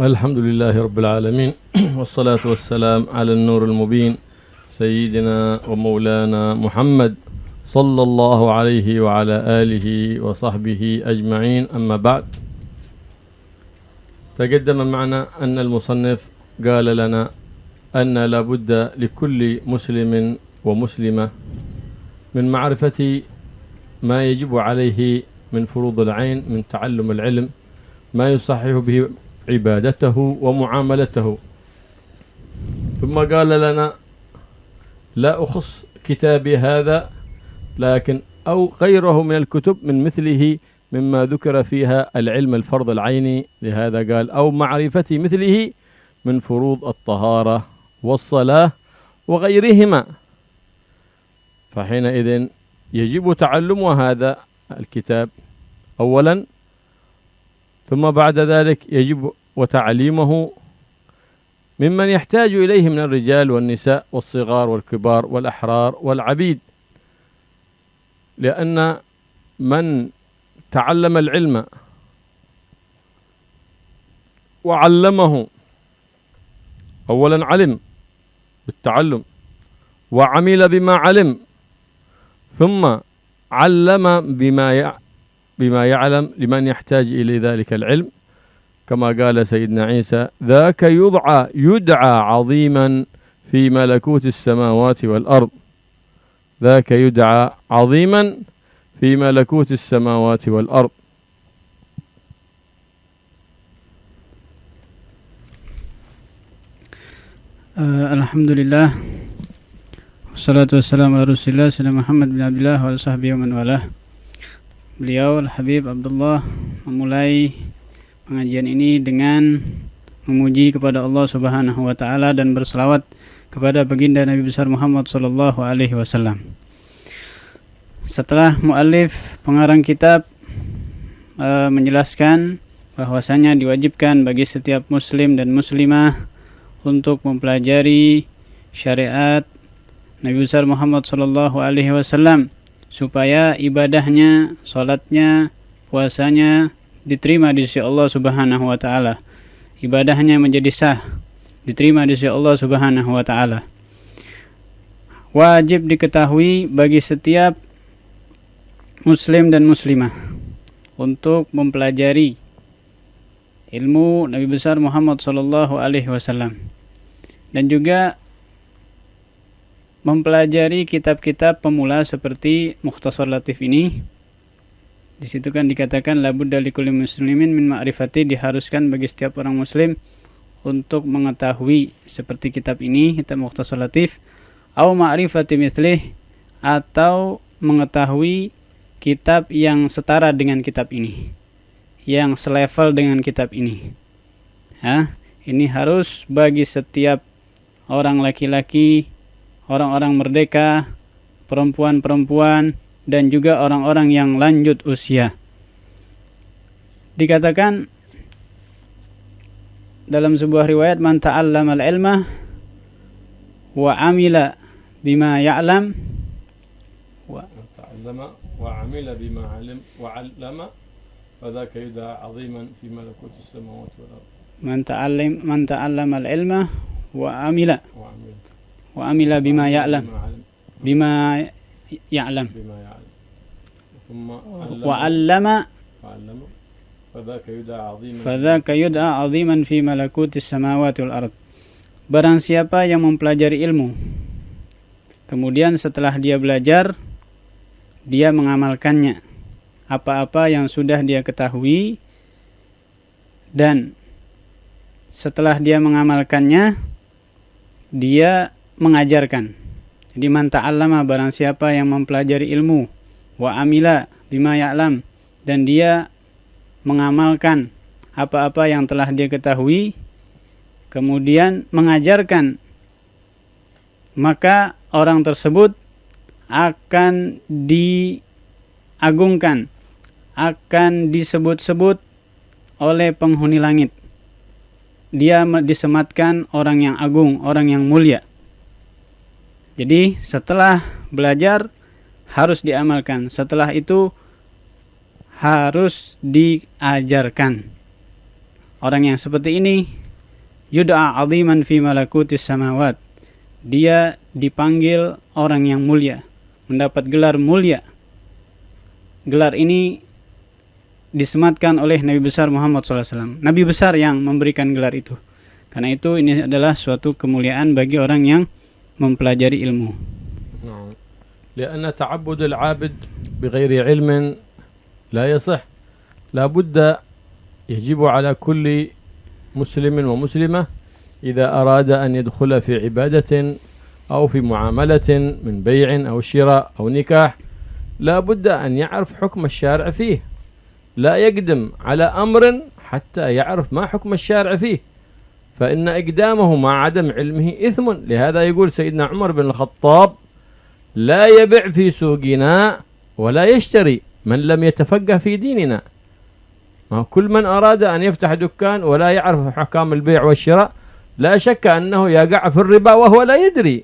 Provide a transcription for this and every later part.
الحمد لله رب العالمين والصلاة والسلام على النور المبين سيدنا ومولانا محمد صلى الله عليه وعلى آله وصحبه أجمعين. أما بعد، تقدم معنا أن المصنف قال لنا أن لا بد لكل مسلم ومسلمة من معرفة ما يجب عليه من فروض العين من تعلم العلم، ما يصحح به عبادته ومعاملته. ثم قال لنا لا أخص كتابي هذا لكن أو غيره من الكتب من مثله مما ذكر فيها العلم الفرض العيني، لهذا قال أو معرفة مثله من فروض الطهارة والصلاة وغيرهما، فحينئذ يجب تعلم هذا الكتاب أولا، ثم بعد ذلك يجب وتعليمه ممن يحتاج إليه من الرجال والنساء والصغار والكبار والأحرار والعبيد، لأن من تعلم العلم وعلمه أولا علم بالتعلم وعمل بما علم ثم علم بما يعلم لمن يحتاج إلى ذلك العلم، كما قال سيدنا عيسى ذاك يدعى عظيما في ملكوت السماوات والأرض، ذاك يدعى عظيما في ملكوت السماوات والأرض. Alhamdulillah, wassalatu wassalamu ala rasulillah sayyidina Muhammad bin Abdullah wa sahbihi wa man walah. Beliau Al-Habib Abdullah memulai pengajian ini dengan memuji kepada Allah Subhanahu wa taala dan berselawat kepada baginda Nabi besar Muhammad sallallahu alaihi wasallam. Setelah muallif pengarang kitab menjelaskan bahwasanya diwajibkan bagi setiap muslim dan muslimah untuk mempelajari syariat Nabi besar Muhammad sallallahu alaihi wasallam supaya ibadahnya, salatnya, puasanya diterima di sisi Allah Subhanahu wa taala. Ibadahnya menjadi sah, diterima di sisi Allah Subhanahu wa taala. Wajib diketahui bagi setiap muslim dan muslimah untuk mempelajari ilmu Nabi besar Muhammad sallallahu alaihi wasallam dan juga mempelajari kitab-kitab pemula seperti Mukhtasar Latif ini. Di situ kan dikatakan la budda likulli muslimin min ma'rifati, diharuskan bagi setiap orang muslim untuk mengetahui seperti kitab ini, kitab Mukhtasar Latif, au ma'rifati mithlih, atau mengetahui kitab yang setara dengan kitab ini, yang selevel dengan kitab ini. Ini harus bagi setiap orang laki-laki, orang-orang merdeka, perempuan-perempuan, dan juga orang-orang yang lanjut usia. Dikatakan dalam sebuah riwayat, man ta'allama al-ilma wa amila bima ya'lam wa ta'allama wa amila bima 'alim wa 'allama fadhaka yud'a 'aziman fi malakuti as-samawati wal ardh. Man ta'allama al-ilma wa amila bima ya'lam wa 'allama fadhaka yud'a 'aziman fi malakuti as-samawati wal ardh. Barang siapa yang mempelajari ilmu, kemudian setelah dia belajar, dia mengamalkannya, apa-apa yang sudah dia ketahui, dan setelah dia mengamalkannya, dia mengajarkan. Jadi man ta'allama, barang siapa yang mempelajari ilmu, wa amila bima ya'lam, dan dia mengamalkan apa-apa yang telah dia ketahui, kemudian mengajarkan, maka orang tersebut akan diagungkan, akan disebut-sebut oleh penghuni langit. Dia disematkan orang yang agung, orang yang mulia. Jadi setelah belajar harus diamalkan, setelah itu harus diajarkan Orang yang seperti ini yud'a 'aziman fi malakutis samawat. Dia dipanggil orang yang mulia, mendapat gelar mulia. Gelar ini disematkan oleh Nabi besar Muhammad SAW. Nabi besar yang memberikan gelar itu. Karena itu ini adalah suatu kemuliaan bagi orang yang mempelajari ilmu. لأن تعبد العابد بغير علم لا يصح. لا بد يجب على كل مسلم ومسلمة إذا أراد أن يدخل في عبادة أو في معاملة من بيع أو شراء أو نكاح لا بد أن يعرف حكم الشارع فيه. لا يقدم على أمر حتى يعرف ما حكم الشارع فيه، فإن إقدامه مع عدم علمه إثم. لهذا يقول سيدنا عمر بن الخطاب: لا يبع في سوقنا ولا يشتري من لم يتفقه في ديننا. كل من أراد أن يفتح دكان ولا يعرف أحكام البيع والشراء لا شك أنه يقع في الربا وهو لا يدري،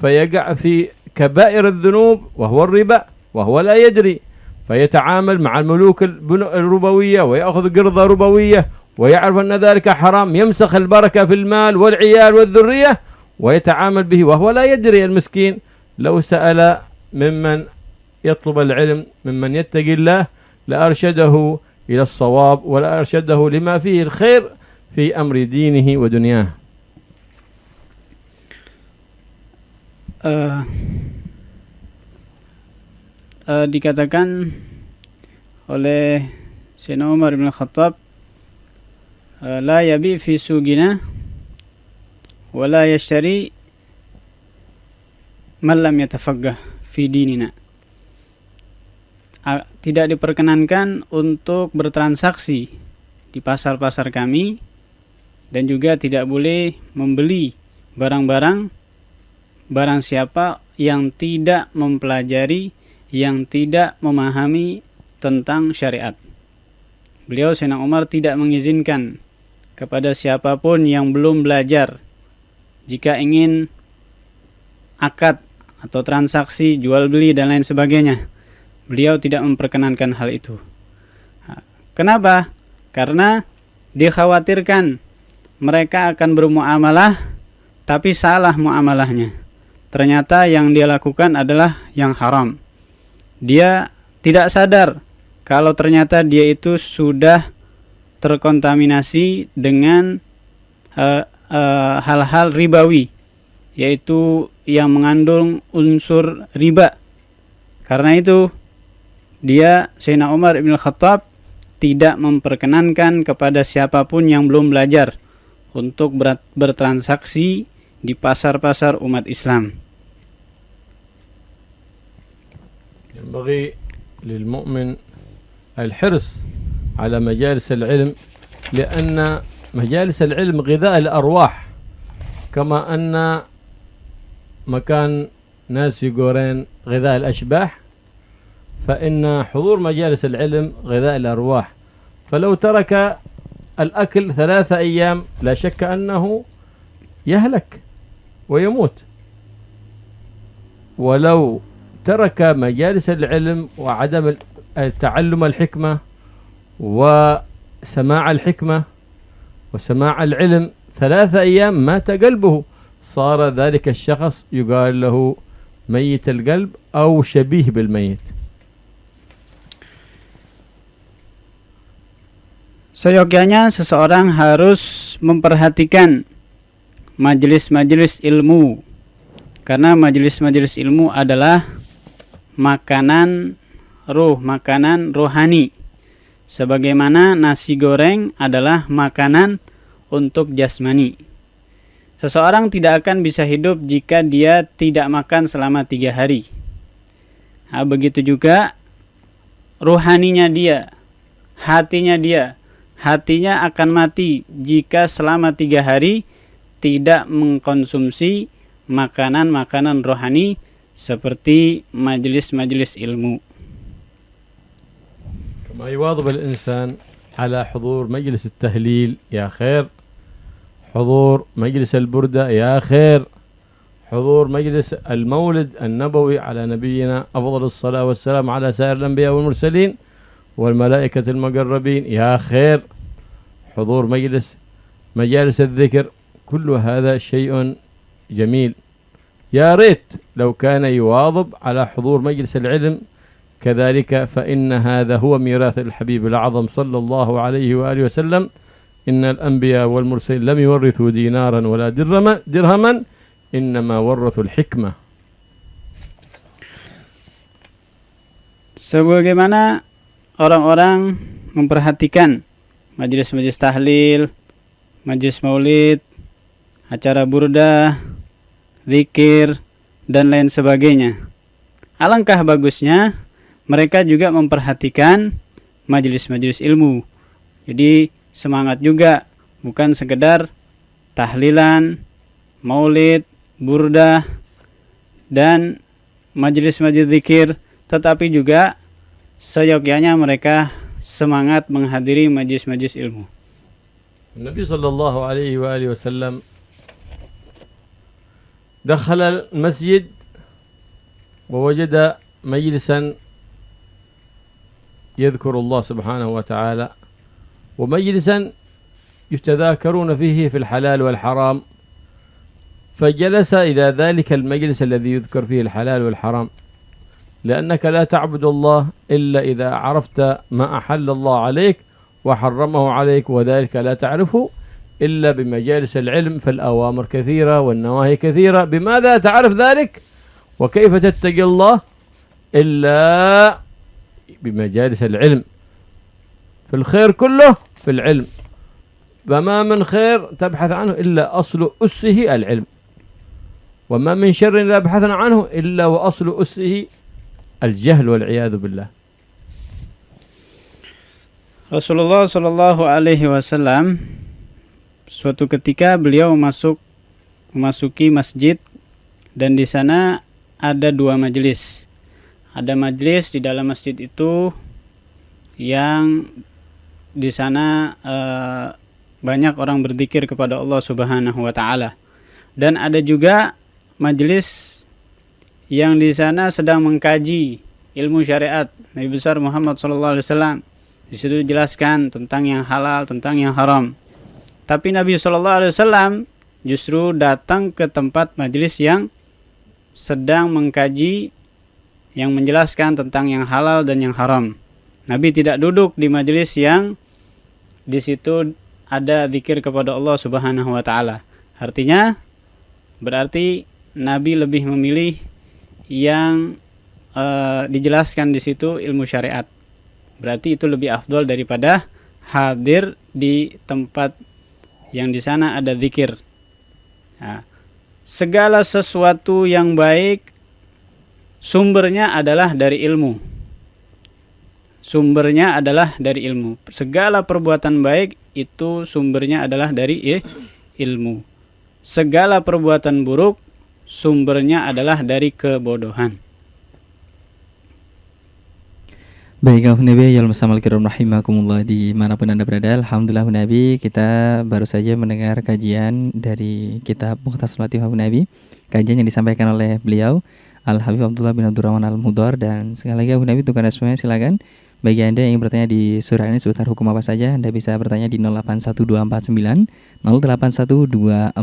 فيقع في كبائر الذنوب وهو الربا وهو لا يدري، فيتعامل مع الملوك الربوية ويأخذ قرضة ربوية ويعرف أن ذلك حرام، يمسخ البركة في المال والعيال والذرية ويتعامل به وهو لا يدري. المسكين لو سأل ممن يطلب العلم ممن يتقي الله لأرشده إلى الصواب ولأرشده لما فيه الخير في أمر دينه ودنياه. Dikatakan oleh Sayyidina Umar bin Khattab, la yabi fi sugina wa la yashtari man lam yatafaqqah fi dinina. Tidak diperkenankan untuk bertransaksi di pasar-pasar kami, dan juga tidak boleh membeli barang siapa yang tidak mempelajari, yang tidak memahami tentang syariat. Beliau Sayyidina Umar tidak mengizinkan kepada siapapun yang belum belajar, jika ingin akad atau transaksi jual beli dan lain sebagainya, beliau tidak memperkenankan hal itu. Kenapa? Karena dikhawatirkan mereka akan bermuamalah tapi salah muamalahnya. Ternyata yang dia lakukan adalah yang haram. Dia tidak sadar kalau ternyata dia itu sudah terkontaminasi dengan hal-hal ribawi, yaitu yang mengandung unsur riba. Karena itu dia, Sayyidina Umar bin Khattab, tidak memperkenankan kepada siapapun yang belum belajar untuk bertransaksi di pasar-pasar umat Islam. ينبغي للمؤمن الحرص على مجالس العلم، لأن مجالس العلم غذاء الأرواح، كما أن مكان ناس يقولون غذاء الأشباح، فإن حضور مجالس العلم غذاء الأرواح. فلو ترك الأكل 3 أيام لا شك أنه يهلك ويموت، ولو ترك مجالس العلم وعدم تعلم الحكمة وسماع الحكمة وسماع العلم 3 أيام مات قلبه، صار ذلك الشخص يقال له ميت القلب أو شبيه بالميت. Seyogyanya seseorang harus memperhatikan majelis-majelis ilmu, karena majelis-majelis ilmu adalah makanan ruh, makanan rohani, sebagaimana nasi goreng adalah makanan untuk jasmani. Seseorang tidak akan bisa hidup jika dia tidak makan selama 3 hari. Nah, begitu juga rohaninya dia, hatinya akan mati jika selama 3 hari tidak mengkonsumsi makanan-makanan rohani seperti majelis-majelis ilmu. كما يواظب الإنسان على حضور مجلس التهليل يا خير، حضور مجلس البردة يا خير، حضور مجلس المولد النبوي على نبينا أفضل الصلاة والسلام على سائر الأنبياء والمرسلين والملائكة المقربين يا خير، حضور مجالس الذكر، كل هذا شيء جميل. يا ريت لو كان يواظب على حضور مجلس العلم كذلك، فإن هذا هو ميراث الحبيب الأعظم صلى الله عليه وآله وسلم. إن الأنبياء والمرسلين لم يورثوا دينارا ولا درهما إنما ورثوا الحكمة. Sebagaimana orang-orang memperhatikan majelis-majelis tahlil, majelis maulid, acara burdah, zikir, dan lain sebagainya. Alangkah bagusnya mereka juga memperhatikan majelis-majelis ilmu. Jadi semangat juga, bukan sekedar tahlilan, maulid, burdah, dan majelis-majelis zikir, tetapi juga seyogyanya mereka semangat menghadiri majelis-majelis ilmu. Nabi sallallahu alaihi wa alihi wasallam dakhala al-masjid wa wajada majlisan yadhkuru Allah subhanahu wa ta'ala wa majlisan يتذاكرون فيه في الحلال والحرام، فجلس إلى ذلك المجلس الذي يذكر فيه الحلال والحرام، لأنك لا تعبد الله إلا إذا عرفت ما أحل الله عليك وحرمه عليك، وذلك لا تعرفه إلا بمجالس العلم، فالأوامر كثيرة والنواهي كثيرة. بماذا تعرف ذلك؟ وكيف تتقي الله إلا بمجالس العلم؟ في الخير كله في العلم، فما من خير تبحث عنه إلا أصل أسه العلم، وما من شر لا بحث عنه إلا وأصل أسه الجهل والعياذ بالله. Rasulullah Shallallahu Alaihi Wasallam suatu ketika beliau memasuki masjid, dan di sana ada dua majelis. Ada majelis di dalam masjid itu yang di sana banyak orang berzikir kepada Allah Subhanahu wa taala. Dan ada juga majelis yang di sana sedang mengkaji ilmu syariat Nabi besar Muhammad sallallahu alaihi wasallam. Di situ dijelaskan tentang yang halal, tentang yang haram. Tapi Nabi sallallahu alaihi wasallam justru datang ke tempat majelis yang sedang mengkaji, yang menjelaskan tentang yang halal dan yang haram. Nabi tidak duduk di majelis yang di situ ada zikir kepada Allah Subhanahu wa taala. Artinya berarti Nabi lebih memilih yang dijelaskan di situ ilmu syariat. Berarti itu lebih afdol daripada hadir di tempat yang di sana ada zikir. Nah, segala sesuatu yang baik sumbernya adalah dari ilmu. Sumbernya adalah dari ilmu. Segala perbuatan baik itu sumbernya adalah dari ilmu. Segala perbuatan buruk sumbernya adalah dari kebodohan. Baik, Nabi yang Al-Kiram rahimakumullah dimanapun Anda berada. Alhamdulillah Nabi, kita baru saja mendengar kajian dari kitab Mukhtasar Latif Nabi, kajian yang disampaikan oleh beliau Al-Habib Abdullah bin Abdurrahman Al-Mudhar. Dan sekali lagi Nabi, untuk Anda semuanya silakan, bagi Anda yang ingin bertanya di surah ini seputar hukum apa saja, Anda bisa bertanya di 081249 081240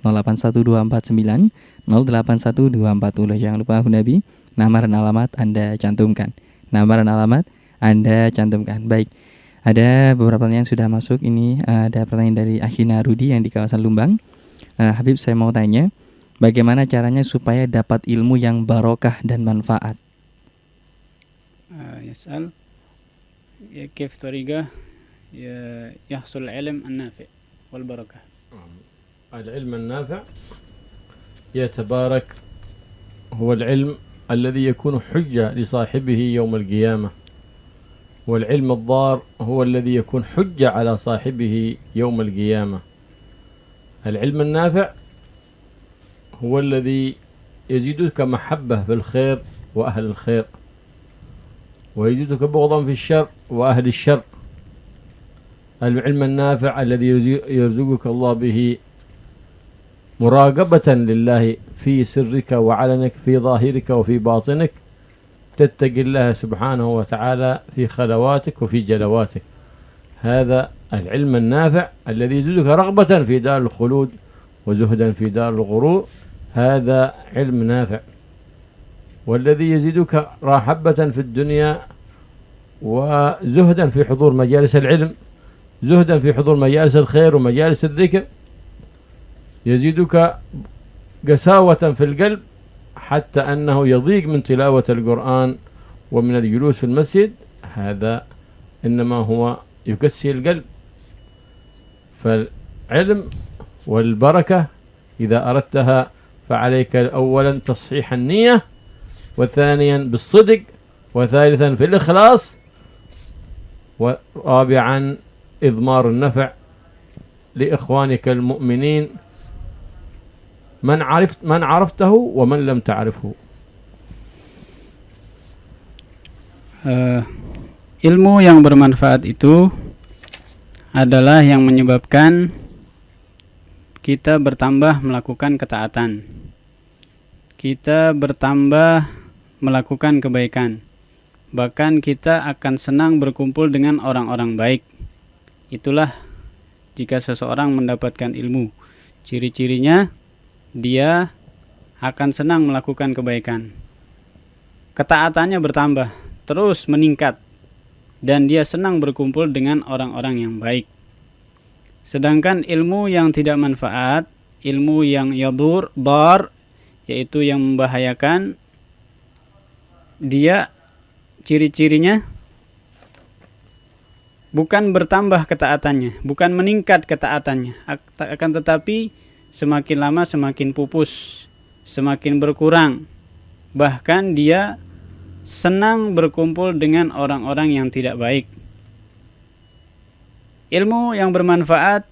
081249 081240. Jangan lupa Nabi, nama dan alamat Anda cantumkan. Nama dan alamat Anda cantumkan. Baik, ada beberapa pertanyaan yang sudah masuk. Ini ada pertanyaan dari Akhina Rudi yang di kawasan Lumbang. Habib, saya mau tanya, bagaimana caranya supaya dapat ilmu yang barokah dan manfaat? يسأل كيف طريقة يحصل العلم النافع والبركة. العلم النافع يتبارك هو العلم الذي يكون حجة لصاحبه يوم القيامة، والعلم الضار هو الذي يكون حجة على صاحبه يوم القيامة. العلم النافع هو الذي يزيدك محبة في الخير وأهل الخير، ويزيدك بغضا في الشر وأهل الشر. العلم النافع الذي يرزقك الله به مراقبة لله في سرك وعلنك، في ظاهرك وفي باطنك، تتقي الله سبحانه وتعالى في خلواتك وفي جلواتك. هذا العلم النافع الذي يزيدك رغبة في دار الخلود وزهدا في دار الغرور، هذا علم نافع. والذي يزيدك راحبة في الدنيا وزهدا في حضور مجالس العلم، زهدا في حضور مجالس الخير ومجالس الذكر، يزيدك قساوة في القلب حتى أنه يضيق من تلاوة القرآن ومن الجلوس في المسجد، هذا إنما هو يكسي القلب. فالعلم والبركة إذا أردتها فعليك أولا تصحيح النية، وثانيا بالصدق، وثالثا في الإخلاص، ورابعا إضمار النفع لإخوانك المؤمنين من عرفته ومن لم تعرفه. Ilmu yang bermanfaat itu adalah yang menyebabkan kita bertambah melakukan ketaatan, kita bertambah melakukan kebaikan, bahkan kita akan senang berkumpul dengan orang-orang baik. Itulah jika seseorang mendapatkan ilmu, ciri-cirinya dia akan senang melakukan kebaikan, ketaatannya bertambah, terus meningkat, dan dia senang berkumpul dengan orang-orang yang baik. Sedangkan ilmu yang tidak manfaat, ilmu yang yadur, dar, yaitu yang membahayakan, dia ciri-cirinya bukan bertambah ketaatannya, bukan meningkat ketaatannya, akan tetapi semakin lama semakin pupus, semakin berkurang. Bahkan dia senang berkumpul dengan orang-orang yang tidak baik. Ilmu yang bermanfaat,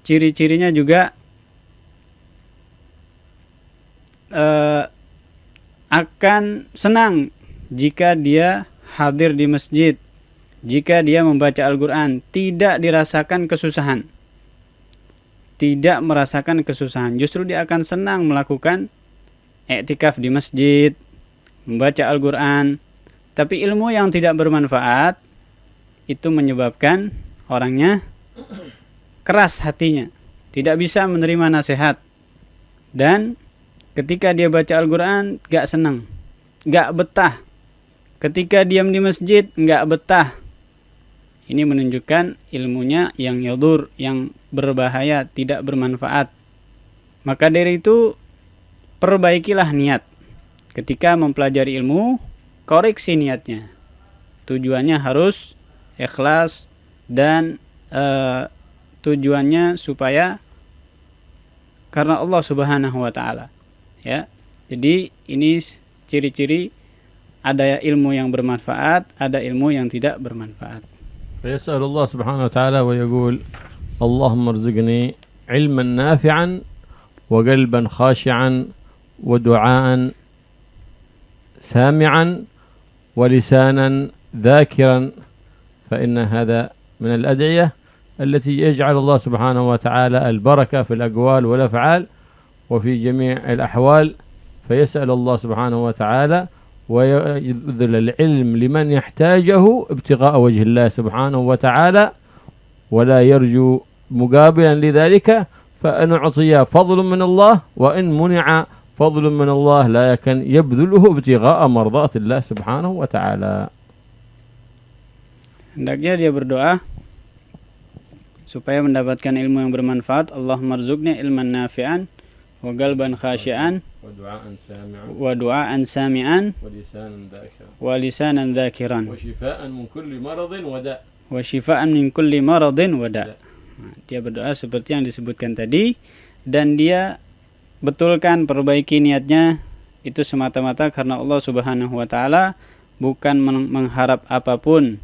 ciri-cirinya juga akan senang jika dia hadir di masjid, jika dia membaca Al-Quran, tidak dirasakan kesusahan, tidak merasakan kesusahan. Justru dia akan senang melakukan i'tikaf di masjid, membaca Al-Quran. Tapi ilmu yang tidak bermanfaat itu menyebabkan orangnya keras hatinya, tidak bisa menerima nasihat, dan ketika dia baca Al-Quran gak senang, gak betah. Ketika diam di masjid gak betah. Ini menunjukkan ilmunya yang yadur, yang berbahaya, tidak bermanfaat. Maka dari itu perbaikilah niat. Ketika mempelajari ilmu, koreksi niatnya. Tujuannya harus ikhlas, dan tujuannya supaya karena Allah Subhanahu wa taala. Ya. Jadi ini ciri-ciri ada ilmu yang bermanfaat, ada ilmu yang tidak bermanfaat. فيسأل الله سبحانه وتعالى ويقول اللهم ارزقني علما نافعا وقلبا خاشعا ودعاء سامعا ولسانا ذاكرا، فإن هذا من الأدعية التي يجعل الله سبحانه وتعالى البركة في الأقوال والأفعال وفي جميع الأحوال. فيسأل الله سبحانه وتعالى ويبذل العلم لمن يحتاجه ابتغاء وجه الله سبحانه وتعالى، ولا يرجو مقابلا لذلك، فإن أعطي فضل من الله وإن منع فضل من الله لا يكن يبذله ابتغاء مرضات الله سبحانه وتعالى. Hendaknya dia berdoa supaya mendapatkan ilmu yang bermanfaat. Allahumma rzuqni ilman nafi'an wa qalban khashi'an wa du'aan sami'an wa lisanan dzakiran wa shifaan min kulli maradin wa da'. Dia berdoa seperti yang disebutkan tadi, dan dia betulkan, perbaiki niatnya itu semata-mata karena Allah Subhanahu wa taala, bukan mengharap apapun.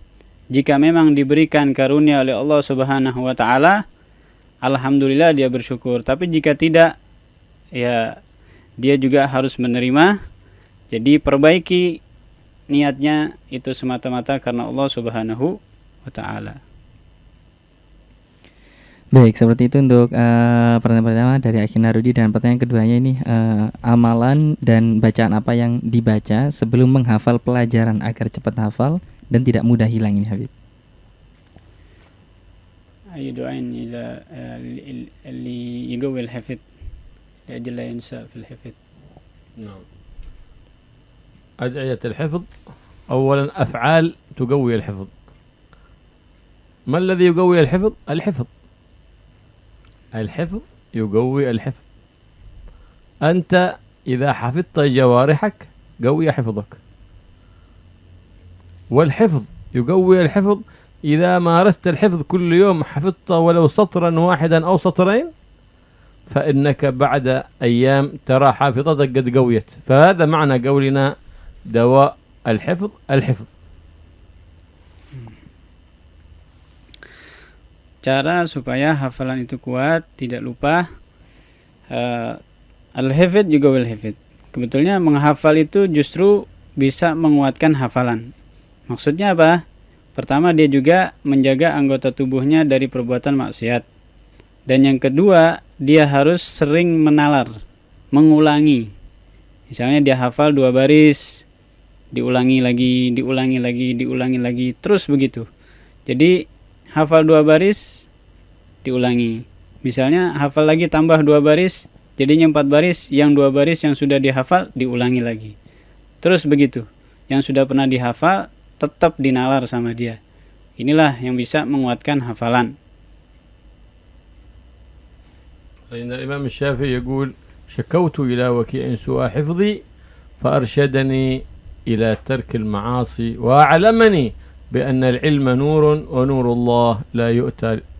Jika memang diberikan karunia oleh Allah Subhanahu wa taala, alhamdulillah dia bersyukur. Tapi jika tidak, ya dia juga harus menerima. Jadi perbaiki niatnya itu semata-mata karena Allah Subhanahu wa taala. Baik, seperti itu untuk pertanyaan pertama dari Akhi Narudi, dan pertanyaan keduanya ini amalan dan bacaan apa yang dibaca sebelum menghafal pelajaran agar cepat hafal dan tidak mudah hilang ini, Habib? أي دعاء إلى اللي يقوي الحفظ لأجل لا ينسى في الحفظ. نعم. أدعية الحفظ أولا أفعال تقوي الحفظ. ما الذي يقوي الحفظ؟ الحفظ يقوي الحفظ. أنت إذا حفظت جوارحك قوي حفظك، والحفظ يقوي الحفظ إذا مارست الحفظ كل يوم، حفظت ولو سطرا واحدا أو سطرين، فإنك بعد أيام ترى حافظتك قد قويت. فهذا معنى قولنا دواء الحفظ. Cara supaya hafalan itu kuat, tidak lupa, al-hifdz juga wal-hifdz. Sebetulnya menghafal itu justru bisa menguatkan hafalan. Maksudnya apa? Pertama, dia juga menjaga anggota tubuhnya dari perbuatan maksiat. Dan yang kedua, dia harus sering menalar, mengulangi. Misalnya dia hafal 2 baris, diulangi lagi, terus begitu. Jadi hafal 2 baris, diulangi. Misalnya hafal lagi tambah 2 baris, jadinya 4 baris, yang 2 baris yang sudah dihafal diulangi lagi. Terus begitu. Yang sudah pernah dihafal tetap dinalar sama dia. Inilah yang bisa menguatkan hafalan. سيدنا الإمام الشافعي يقول: شكوت إلى وكيع سوء حفظي فأرشدني إلى ترك المعاصي وأعلمني بأن العلم نور ونور الله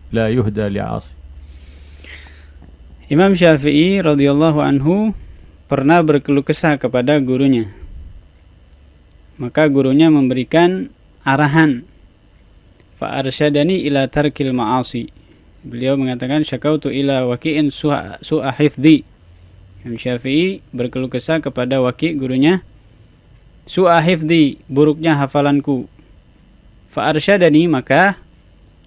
لا يهدى لعاصي. Imam Syafi'i radhiyallahu anhu pernah berkeluh kesah kepada gurunya. Maka gurunya memberikan arahan. Fa arsyadani ila tarkil ma'asi. Beliau mengatakan syakautu ila waki'in su'a hifdhi. Imam Syafi'i berkeluh kesah kepada Waki' gurunya, su'a hifdhi, buruknya hafalanku. Fa arsyadani, maka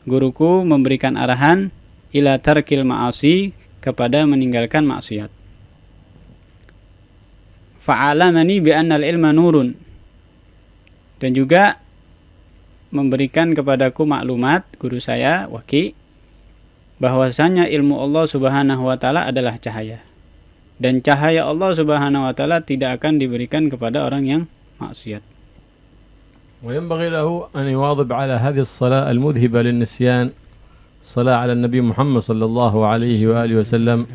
guruku memberikan arahan ila tarkil ma'asi, kepada meninggalkan maksiat. Fa'alamani bi'annal ilma nurun, dan juga memberikan kepadaku maklumat, guru saya Waki', bahwasanya ilmu Allah Subhanahu wa taala adalah cahaya. Dan cahaya Allah Subhanahu wa taala tidak akan diberikan kepada orang yang maksiat. وينبغي له أن يواظب على هذه الصلاة المذهبة للنسيان، الصلاة على النبي محمد صلى الله عليه وآله وسلم،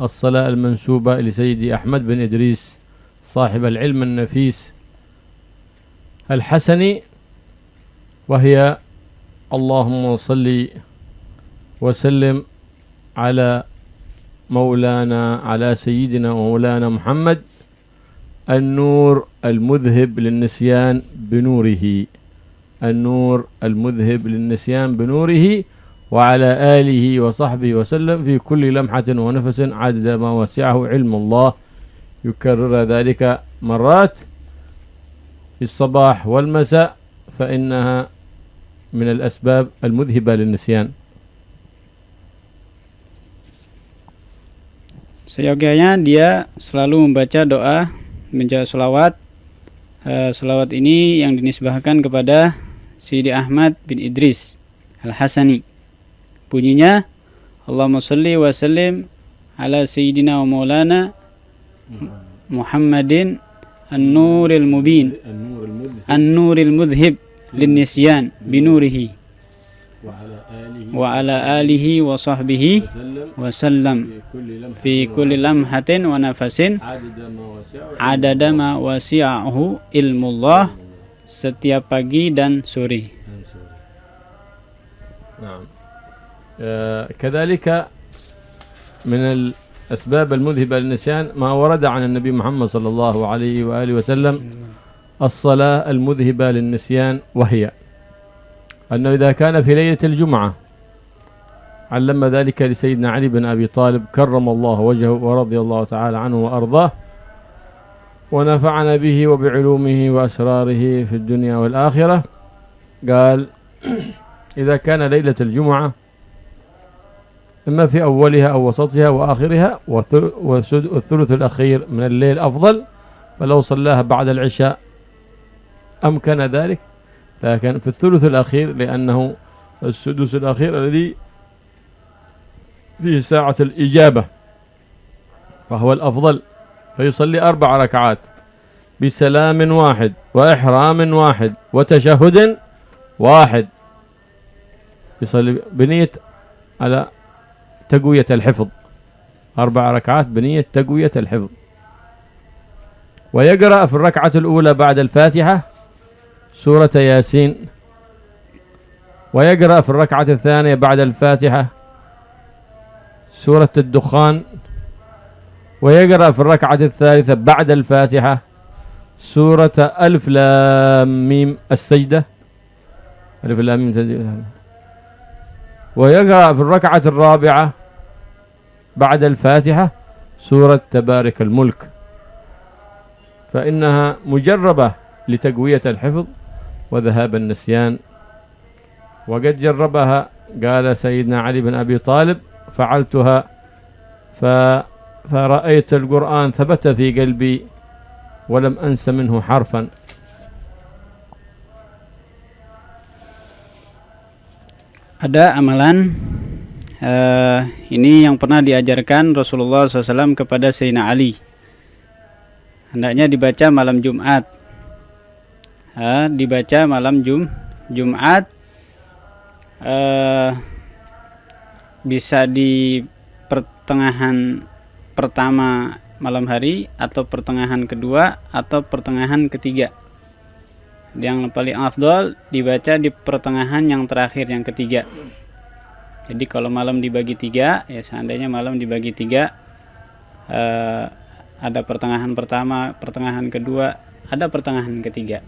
الصلاة المنسوبة لسيدي أحمد بن إدريس صاحب العلم النفيس الحسني، وهي اللهم صل وسلم على مولانا على سيدنا ومولانا محمد النور المذهب للنسيان بنوره، النور المذهب للنسيان بنوره، وعلى آله وصحبه وسلم في كل لمحة ونفس عدد ما وسعه علم الله. يكرر ذلك مرات في الصباح والمساء، فإنها من الأسباب المذهبة للنسيان. Seyogianya dia selalu membaca doa, membaca selawat. Selawat ini yang dinisbahkan kepada Sayyidi Ahmad bin Idris Al-Hasani. Bunyinya Allahumma salli wa sallim ala Sayyidina wa maulana Muhammadin an-nuril mubin, an-nuril mudhib lin-nisyan binurihi wa ala alihi wa sahbihi wa sallam fi kulli lamhatin wa nafasin adada ma wasi'ahu ilmullah, setiap pagi dan sore. كذلك من الأسباب المذهبة للنسيان ما ورد عن النبي محمد صلى الله عليه وآله وسلم الصلاة المذهبة للنسيان، وهي أنه إذا كان في ليلة الجمعة علم ذلك لسيدنا علي بن أبي طالب كرم الله وجهه ورضي الله تعالى عنه وأرضاه ونفعنا به وبعلومه وأسراره في الدنيا والآخرة. قال: إذا كان ليلة الجمعة إما في أولها أو وسطها وآخرها والثلث الأخير من الليل أفضل، فلو صلاها بعد العشاء أمكن ذلك، لكن في الثلث الأخير لأنه السدس الأخير الذي في ساعة الإجابة فهو الأفضل، فيصلي 4 ركعات بسلام واحد وإحرام واحد وتشهد واحد، يصلي بنية على تقوية الحفظ، 4 ركعات بنية تقوية الحفظ. ويقرأ في الركعة الأولى بعد الفاتحة سورة ياسين، ويقرأ في الركعة الثانية بعد الفاتحة سورة الدخان، ويقرأ في الركعة الثالثة بعد الفاتحة سورة ألف لام ميم السجدة، ألف لام ميم، ويقرأ في الركعة الرابعة بعد الفاتحة سورة تبارك الملك، فإنها مجربة لتقوية الحفظ وذهاب النسيان. وقد جربها، قال سيدنا علي بن أبي طالب: فعلتها فرأيت القرآن ثبت في قلبي ولم أنس منه حرفا. Ada amalan ini yang pernah diajarkan Rasulullah SAW kepada Sayyidina Ali. Hendaknya dibaca malam Jumat. Dibaca malam Jumat, bisa di pertengahan pertama malam hari, atau pertengahan kedua, atau pertengahan ketiga. Yang paling afdol dibaca di pertengahan yang terakhir, yang ketiga. Jadi kalau malam dibagi 3, ya seandainya malam dibagi 3, ada pertengahan pertama, pertengahan kedua, ada pertengahan ketiga.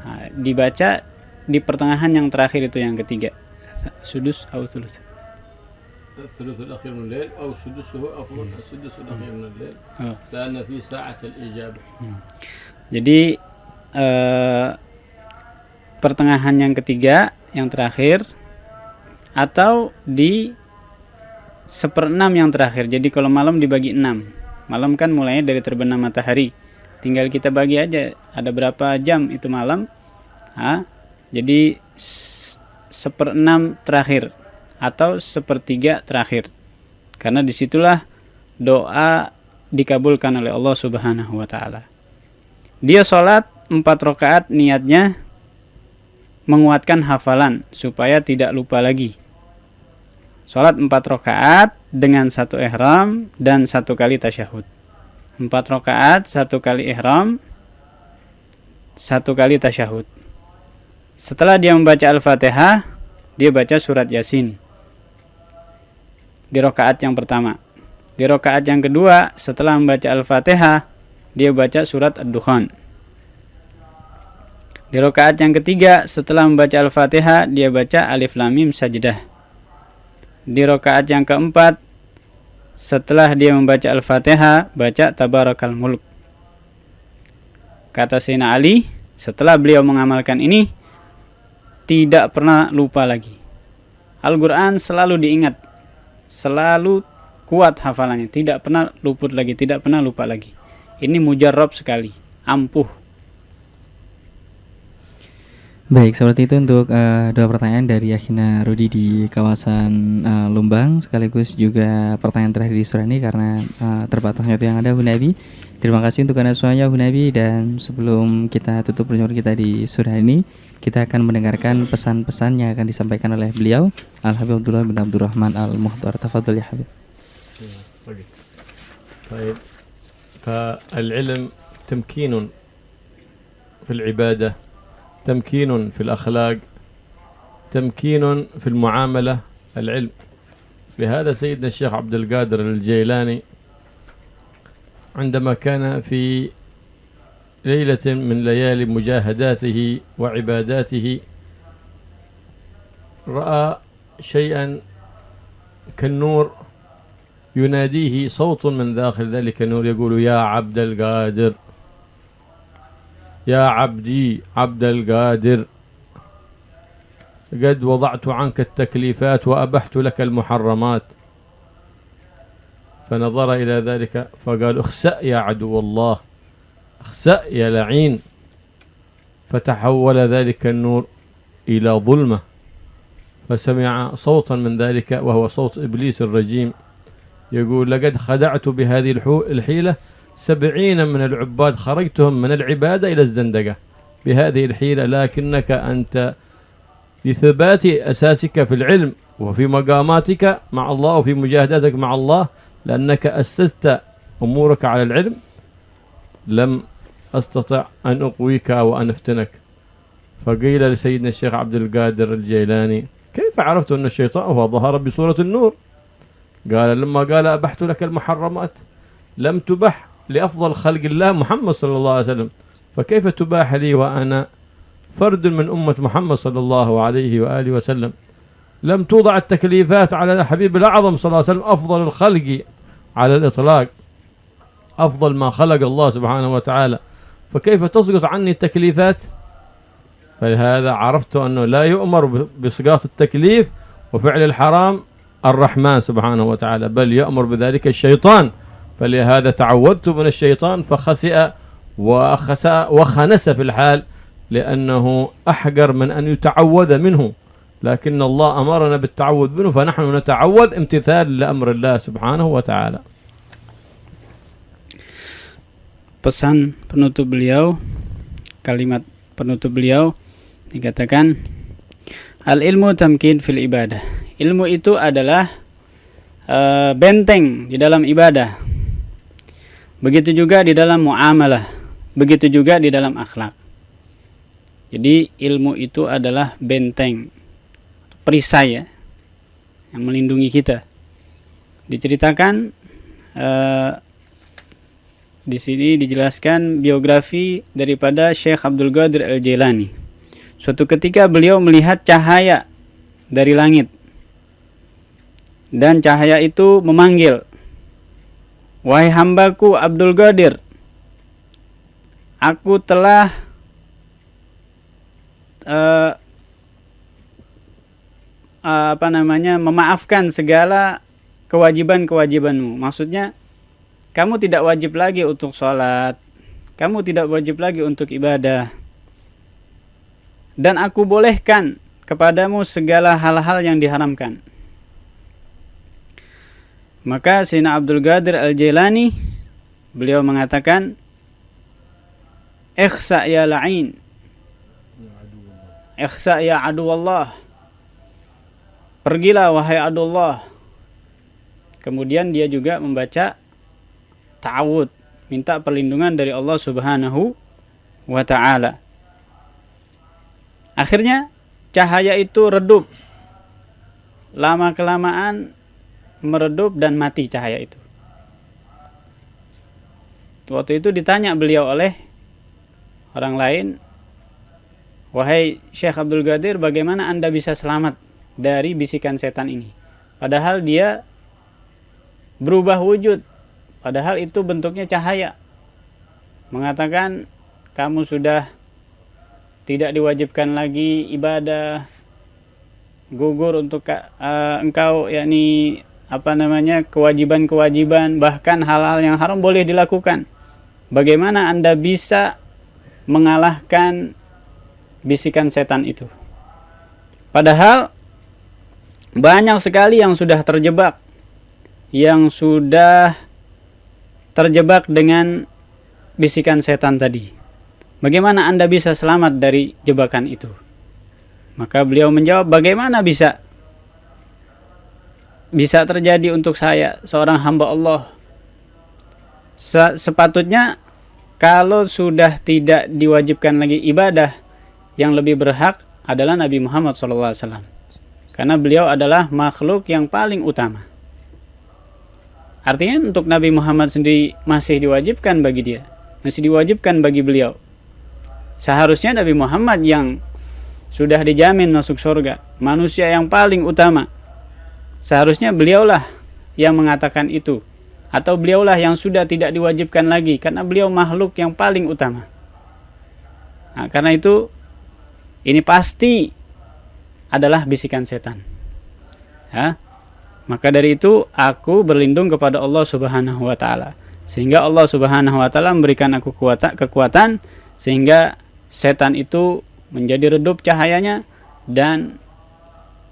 Nah, dibaca di pertengahan yang terakhir itu, yang ketiga. Sudus atau thuluth. الثلث الأخير من الليل أو سدسه أفضل، السدس الأخير من الليل لأن في ساعة الإجابة. Jadi pertengahan yang ketiga, yang terakhir, atau di 1/6 yang terakhir. Jadi kalau malam dibagi 6, malam kan mulainya dari terbenam matahari, tinggal kita bagi aja ada berapa jam itu malam. Jadi 1/6 terakhir atau 1/3 terakhir, karena disitulah doa dikabulkan oleh Allah Subhanahu wa Ta'ala. Dia sholat 4 rakaat, niatnya menguatkan hafalan supaya tidak lupa lagi. Sholat 4 rakaat dengan 1 ihram dan 1 kali tasyahud. 4 rakaat, 1 kali ihram, 1 kali tasyahud. Setelah dia membaca Al-Fatihah, dia baca surat Yasin di rakaat yang pertama. Di rakaat yang kedua, setelah membaca Al-Fatihah, dia baca surat Ad-Dukhan. Di rakaat yang ketiga, setelah membaca Al-Fatihah, dia baca Alif Lam Mim Sajdah. Di rakaat yang keempat, setelah dia membaca Al-Fatihah, baca Tabarakal Mulk. Kata Sayyidina Ali, setelah beliau mengamalkan ini, tidak pernah lupa lagi. Al-Quran selalu diingat, selalu kuat hafalannya, tidak pernah luput lagi, tidak pernah lupa lagi. Ini mujarrab sekali, ampuh. Baik, seperti itu untuk 2 pertanyaan dari Akhina Rudi di kawasan Lumbang, sekaligus juga pertanyaan terakhir di sore ini karena terbatasnya waktu yang ada, Bu Nabi. Terima kasih untuk Anda semuanya, Bu Nabi. Dan sebelum kita tutup perjumpaan kita di sore ini, kita akan mendengarkan pesan-pesan yang akan disampaikan oleh beliau, Al-Habib Abdullah bin Abdurrahman Al-Muhtar. Tafadhol ya Habib. طيب، فالعلم تمكين في العبادة، تمكين في الأخلاق، تمكين في المعاملة، العلم. لهذا سيدنا الشيخ عبد القادر الجيلاني عندما كان في ليلة من ليالي مجاهداته وعباداته رأى شيئا كالنور يناديه صوت من داخل ذلك النور يقول: يا عبد القادر، يا عبدي عبد القادر، قد وضعت عنك التكليفات وأبحت لك المحرمات. فنظر إلى ذلك فقال: اخسأ يا عدو الله، اخسأ يا لعين. فتحول ذلك النور إلى ظلمة، فسمع صوتا من ذلك وهو صوت إبليس الرجيم يقول: لقد خدعت بهذه الحيلة 70 من العباد، خرجتهم من العبادة إلى الزندقة بهذه الحيلة، لكنك أنت لثبات أساسك في العلم وفي مقاماتك مع الله وفي مجاهداتك مع الله، لأنك أسست أمورك على العلم، لم أستطع أن أقويك وأن أفتنك. فقيل لسيدنا الشيخ عبد القادر الجيلاني: كيف عرفت أن الشيطان هو ظهر بصورة النور؟ قال: لما قال: أبحت لك المحرمات، لم تبح لأفضل خلق الله محمد صلى الله عليه وسلم، فكيف تباح لي وأنا فرد من أمة محمد صلى الله عليه وآله وسلم؟ لم توضع التكليفات على الحبيب الأعظم صلى الله عليه وسلم، أفضل الخلق على الإطلاق، أفضل ما خلق الله سبحانه وتعالى، فكيف تسقط عني التكليفات؟ فلهذا عرفت أنه لا يؤمر بسقاط التكليف وفعل الحرام الرحمن سبحانه وتعالى، بل يأمر بذلك الشيطان. فلهذا تعودت من الشيطان فخسئ وخنس في الحال، لأنه أحقر من أن يتعوذ منه، لكن الله أمرنا بالتعوذ منه، فنحن نتعوذ امتثال لأمر الله سبحانه وتعالى. Pesan penutup beliau, kalimat penutup beliau dikatakan, al-ilmu tamkin fil ibadah. Ilmu itu adalah benteng di dalam ibadah. Begitu juga di dalam muamalah, begitu juga di dalam akhlak. Jadi ilmu itu adalah benteng, perisai ya, yang melindungi kita. Diceritakan di sini dijelaskan biografi daripada Syekh Abdul Qadir Al-Jailani. Suatu ketika beliau melihat cahaya dari langit, dan cahaya itu memanggil, "Wahai hambaku Abdul Qadir, aku telah memaafkan segala kewajiban-kewajibanmu." Maksudnya, kamu tidak wajib lagi untuk sholat, kamu tidak wajib lagi untuk ibadah, dan aku bolehkan kepadamu segala hal-hal yang diharamkan. Maka Sayyidina Abdul Qadir Al-Jailani, beliau mengatakan, "Ikhsa ya la'in, ikhsa ya aduwallah." Pergilah wahai adullah. Kemudian dia juga membaca ta'awud, minta perlindungan dari Allah Subhanahu wa ta'ala. Akhirnya cahaya itu redup, lama-kelamaan meredup dan mati cahaya itu. Waktu itu ditanya beliau oleh orang lain, "Wahai Syekh Abdul Qadir, bagaimana Anda bisa selamat dari bisikan setan ini? Padahal dia berubah wujud, padahal itu bentuknya cahaya." Mengatakan, "Kamu sudah tidak diwajibkan lagi ibadah, gugur untuk engkau yakni kewajiban-kewajiban, bahkan hal-hal yang haram boleh dilakukan. Bagaimana Anda bisa mengalahkan bisikan setan itu? Padahal banyak sekali yang sudah terjebak, dengan bisikan setan tadi. Bagaimana Anda bisa selamat dari jebakan itu?" Maka beliau menjawab, "Bagaimana bisa terjadi untuk saya, seorang hamba Allah? Sepatutnya kalau sudah tidak diwajibkan lagi ibadah, yang lebih berhak adalah Nabi Muhammad SAW. Karena beliau adalah makhluk yang paling utama." Artinya untuk Nabi Muhammad sendiri masih diwajibkan bagi dia, masih diwajibkan bagi beliau. Seharusnya Nabi Muhammad yang sudah dijamin masuk surga, manusia yang paling utama, seharusnya beliaulah yang mengatakan itu, atau beliaulah yang sudah tidak diwajibkan lagi, karena beliau makhluk yang paling utama. Nah, karena itu ini pasti adalah bisikan setan ya. Maka dari itu aku berlindung kepada Allah Subhanahu wa ta'ala, sehingga Allah Subhanahu wa ta'ala memberikan aku kekuatan sehingga setan itu menjadi redup cahayanya, dan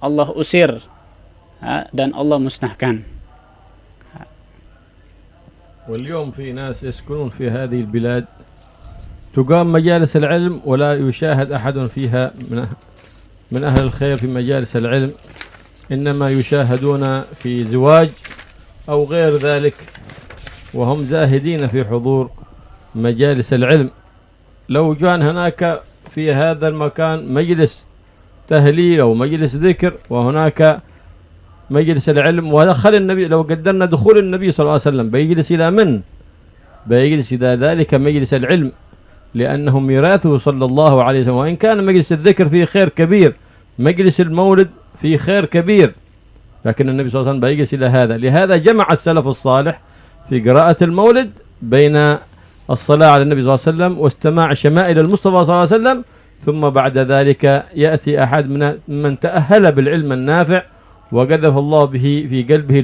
Allah usir dan Allah musnahkan. واليوم في ناس يسكنون في هذه البلاد تقام مجالس العلم ولا يشاهد أحد فيها من أهل الخير في مجالس العلم، إنما يشاهدون في زواج أو غير ذلك، وهم زاهدين في حضور مجالس العلم. لو كان هناك في هذا المكان مجلس تهليل أو مجلس ذكر وهناك مجلس العلم ودخل النبي، لو قدرنا دخول النبي صلى الله عليه وسلم بيجلس إلى من؟ بيجلس إلى ذلك مجلس العلم، لأنه ميراثه صلى الله عليه وسلم. وإن كان مجلس الذكر فيه خير كبير، مجلس المولد فيه خير كبير، لكن النبي صلى الله عليه وسلم بيجلس إلى هذا. لهذا جمع السلف الصالح في قراءة المولد بين الصلاة على النبي صلى الله عليه وسلم واستماع شمائل المصطفى صلى الله عليه وسلم، ثم بعد ذلك يأتي أحد من تأهل بالعلم النافع وقذف الله به في قلبه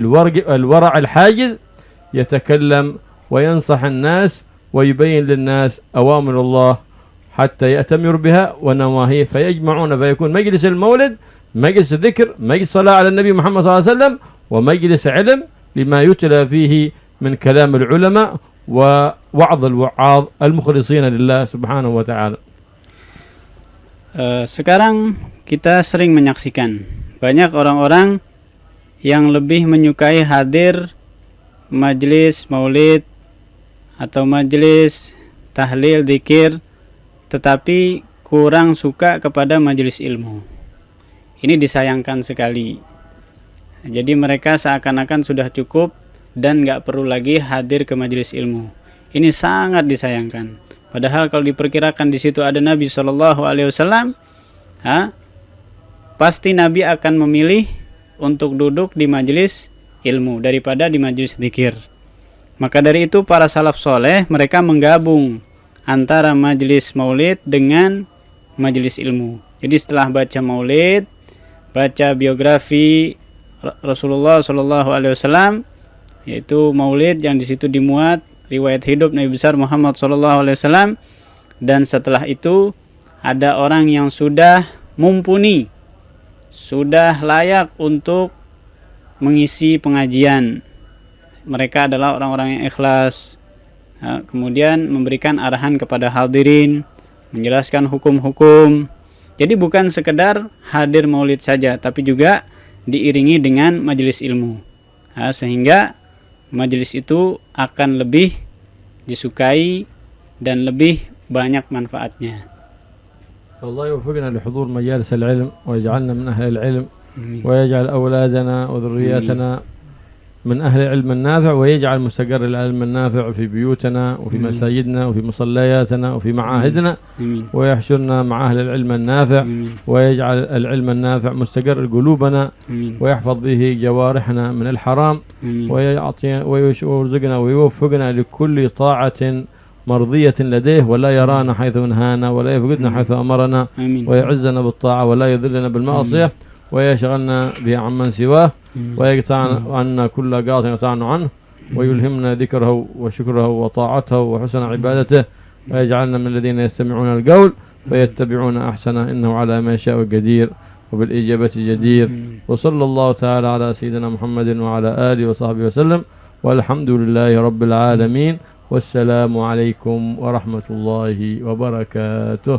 الورع الحاجز، يتكلم وينصح الناس ويبين للناس أوامر الله حتى يأتمر بها ونواهيه، فيجمعون فيكون مجلس المولد مجلس ذكر، مجلس صلاة على النبي محمد صلى الله عليه وسلم، ومجلس علم لما يتلى فيه من كلام العلماء ووعظ الوعاظ المخلصين لله سبحانه وتعالى. Sekarang kita sering menyaksikan banyak orang-orang yang lebih menyukai hadir majelis maulid atau majelis tahlil dzikir, tetapi kurang suka kepada majelis ilmu. Ini disayangkan sekali. Jadi mereka seakan-akan sudah cukup dan nggak perlu lagi hadir ke majelis ilmu. Ini sangat disayangkan. Padahal kalau diperkirakan di situ ada Nabi Shallallahu Alaihi Wasallam, pasti Nabi akan memilih untuk duduk di majelis ilmu daripada di majelis dzikir. Maka dari itu para salaf soleh mereka menggabung antara majelis maulid dengan majelis ilmu. Jadi setelah baca maulid, baca biografi Rasulullah Shallallahu Alaihi Wasallam, yaitu maulid yang di situ dimuat riwayat hidup Nabi besar Muhammad Shallallahu Alaihi Wasallam, dan setelah itu ada orang yang sudah mumpuni, sudah layak untuk mengisi pengajian. Mereka adalah orang-orang yang ikhlas, kemudian memberikan arahan kepada hadirin, menjelaskan hukum-hukum. Jadi bukan sekedar hadir maulid saja, tapi juga diiringi dengan majelis ilmu, sehingga majelis itu akan lebih disukai dan lebih banyak manfaatnya. الله يوفقنا لحضور مجالس العلم ويجعلنا من أهل العلم، ويجعل أولادنا وذرياتنا من أهل العلم النافع، ويجعل مستقر العلم النافع في بيوتنا وفي مساجدنا وفي مصلياتنا وفي معاهدنا، ويحشرنا مع أهل العلم النافع، ويجعل العلم النافع مستقر قلوبنا، ويحفظ به جوارحنا من الحرام، ويرزقنا ويوفقنا لكل طاعة مرضية لديه، ولا يرانا حيث انهانا ولا يفقدنا حيث أمرنا، ويعزنا بالطاعة ولا يذلنا بالمعصية، ويشغلنا به عمن سواه، ويقطع عنا كل قاطع يقطعنا عنه، ويلهمنا ذكره وشكره وطاعته وحسن عبادته، ويجعلنا من الذين يستمعون القول فيتبعون أحسنه، إنه على ما يشاء قدير وبالإجابة جدير. وصلى الله تعالى على سيدنا محمد وعلى آله وصحبه وسلم، والحمد لله رب العالمين، والسلام عليكم ورحمة الله وبركاته.